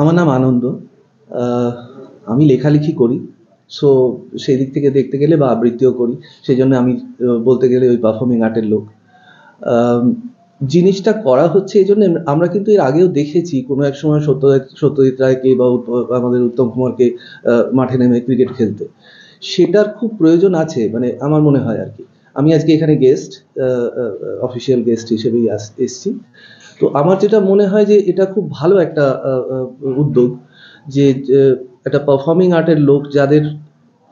আমার নাম আনন্দ। আমি লেখালেখি করি। সো সেই দিক থেকে দেখতে গেলে বা আবৃত্তিও করি, সেই জন্য আমি বলতে গেলে ওই পারফর্মিং আর্টের লোক। জিনিসটা করা হচ্ছে এই জন্য, আমরা কিন্তু এর আগেও দেখেছি কোনো এক সময় সত্যজিৎ রায়কে বা আমাদের উত্তম কুমারকে মাঠে নেমে ক্রিকেট খেলতে। সেটার খুব প্রয়োজন আছে, মানে আমার মনে হয় আর কি। আমি আজকে এখানে গেস্ট, অফিসিয়াল গেস্ট হিসেবেই এসছি। তো আমার যেটা মনে হয় যে এটা খুব ভালো একটা উদ্যোগ, যে একটা পারফর্মিং আর্টের লোক যাদের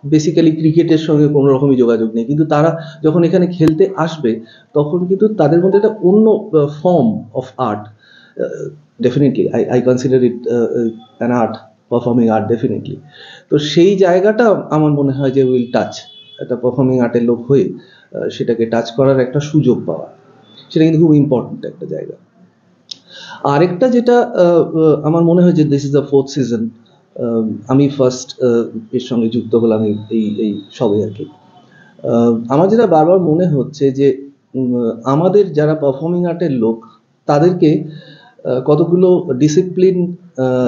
বেসিক্যালি ক্রিকেটের সঙ্গে কোনো রকমই যোগাযোগ নেই, কিন্তু তারা যখন এখানে খেলতে আসবে তখন কিন্তু তাদের মধ্যে একটা অন্য form of art, definitely I consider it an art, performing art definitely. তো সেই জায়গাটা আমার মনে হয় যে উইল টাচ, একটা পারফর্মিং আর্টের লোক হয়ে সেটাকে টাচ করার একটা সুযোগ পাওয়া, সেটা কিন্তু খুব ইম্পর্টেন্ট একটা জায়গা। আরেকটা যেটা আমার মনে হয় যে this is the 4th season, আমি ফার্স্ট এর সঙ্গে যুক্ত হলাম এই সবে আর কি। আমার যেটা বারবার মনে হচ্ছে যে আমাদের যারা পারফর্মিং আর্টের লোক তাদেরকে কতগুলো ডিসিপ্লিন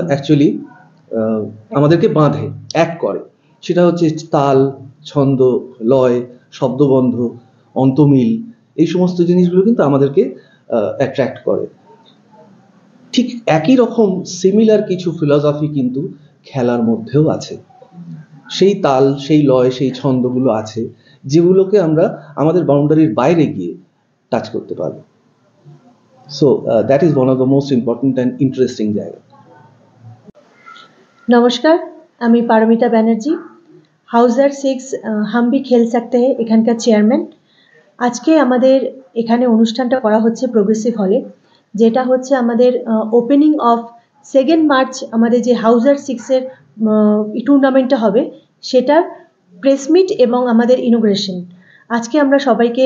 অ্যাকচুয়ালি আমাদেরকে বাঁধে, এক করে। সেটা হচ্ছে তাল, ছন্দ, লয়, শব্দবন্ধ, অন্তমিল, এই সমস্ত জিনিসগুলো কিন্তু আমাদেরকে অ্যাট্রাক্ট করে। ঠিক একই রকম সিমিলার কিছু ফিলসফি কিন্তু খেলার মধ্যেও আছে। সেই তাল, সেই লয়, সেই ছন্দগুলো আছে যেগুলোকে আমরা আমাদের বাউন্ডারির বাইরে গিয়ে টাচ করতে পারবো। So that is one of the most important and interesting জায়গা। নমস্কার, আমি পারমিতা ব্যানার্জি, হাউজার 6 হাম ভি খেল সকতে হ্যায় এখানকার চেয়ারম্যান। আজকে আমাদের এখানে অনুষ্ঠানটা করা হচ্ছে প্রোগ্রেসিভ হলে, যেটা হচ্ছে আমাদের ওপেনিং অফ 2 মার্চ আমাদের যে হাউজার 6-এর টুর্নামেন্টটা হবে সেটার প্রেস মিট এবং আমাদের ইনোগ্রেশন। আজকে আমরা সবাইকে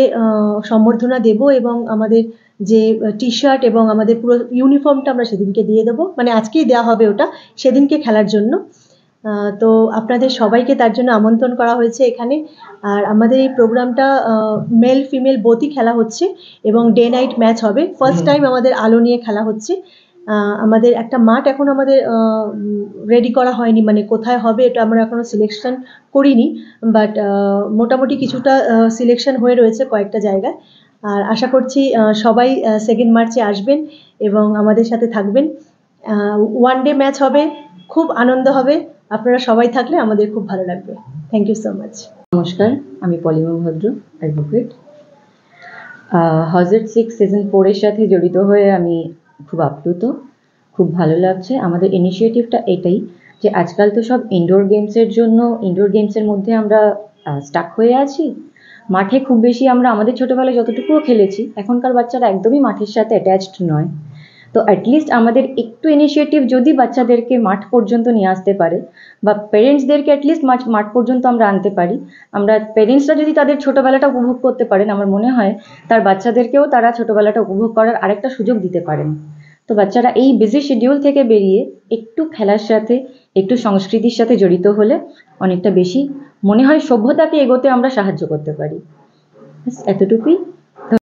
সম্বর্ধনা দেব এবং আমাদের যে টি শার্ট এবং আমাদের পুরো ইউনিফর্মটা আমরা সেদিনকে দিয়ে দেবো, মানে আজকেই দেওয়া হবে ওটা সেদিনকে খেলার জন্য। তো আপনাদের সবাইকে তার জন্য আমন্ত্রণ করা হয়েছে এখানে। আর আমাদের এই প্রোগ্রামটা মেল ফিমেল বোথই খেলা হচ্ছে এবং ডে নাইট ম্যাচ হবে। ফার্স্ট টাইম আমাদের আলো নিয়ে খেলা হচ্ছে। আমাদের একটা মাঠ এখন আমাদের রেডি করা হয়নি, মানে কোথায় হবে এটা আমরা এখনো সিলেকশন করিনি, বাট মোটামুটি কিছুটা সিলেকশন হয়ে রয়েছে কয়েকটা জায়গায়। আর আশা করছি সবাই 2 মার্চে আসবেন এবং আমাদের সাথে থাকবেন। ওয়ান ডে ম্যাচ হবে, খুব আনন্দ হবে। আপনারা সবাই থাকলে আমাদের খুব ভালো লাগবে। Thank you so much. নমস্কার, আমি পলিমা ভদ্র, অ্যাডভোকেট। হাউজার 6 সিজন 4 এর সাথে জড়িত হয়ে আমি খুব আপ্লুত, খুব ভালো লাগছে। আমাদের ইনিশিয়েটিভটা এটাই যে আজকাল তো সব ইনডোর গেমসের মধ্যে আমরা স্টাক হয়ে আছি। মাঠে খুব বেশি আমরা আমাদের ছোটোবেলায় যতটুকুও খেলেছি, এখনকার বাচ্চারা একদমই মাঠের সাথে অ্যাটাচড নয়। তো অ্যাটলিস্ট আমাদের একটু ইনিশিয়েটিভ যদি বাচ্চাদেরকে মাঠ পর্যন্ত নিয়ে আসতে পারে, বা পেরেন্টসদেরকে অ্যাটলিস্ট মাঠ পর্যন্ত আমরা আনতে পারি, আমরা পেরেন্টসরা যদি তাদের ছোটোবেলাটা উপভোগ করতে পারেন, আমার মনে হয় তার বাচ্চাদেরকেও তারা ছোটোবেলাটা উপভোগ করার আরেকটা সুযোগ দিতে পারেন। তো বাচ্চারা এই বিজি শিডিউল থেকে বেরিয়ে একটু খেলার সাথে, একটু সংস্কৃতির সাথে জড়িত হলে অনেকটা বেশি মনে হয় সভ্যতাকে এগোতে আমরা সাহায্য করতে পারি। এতটুকুই।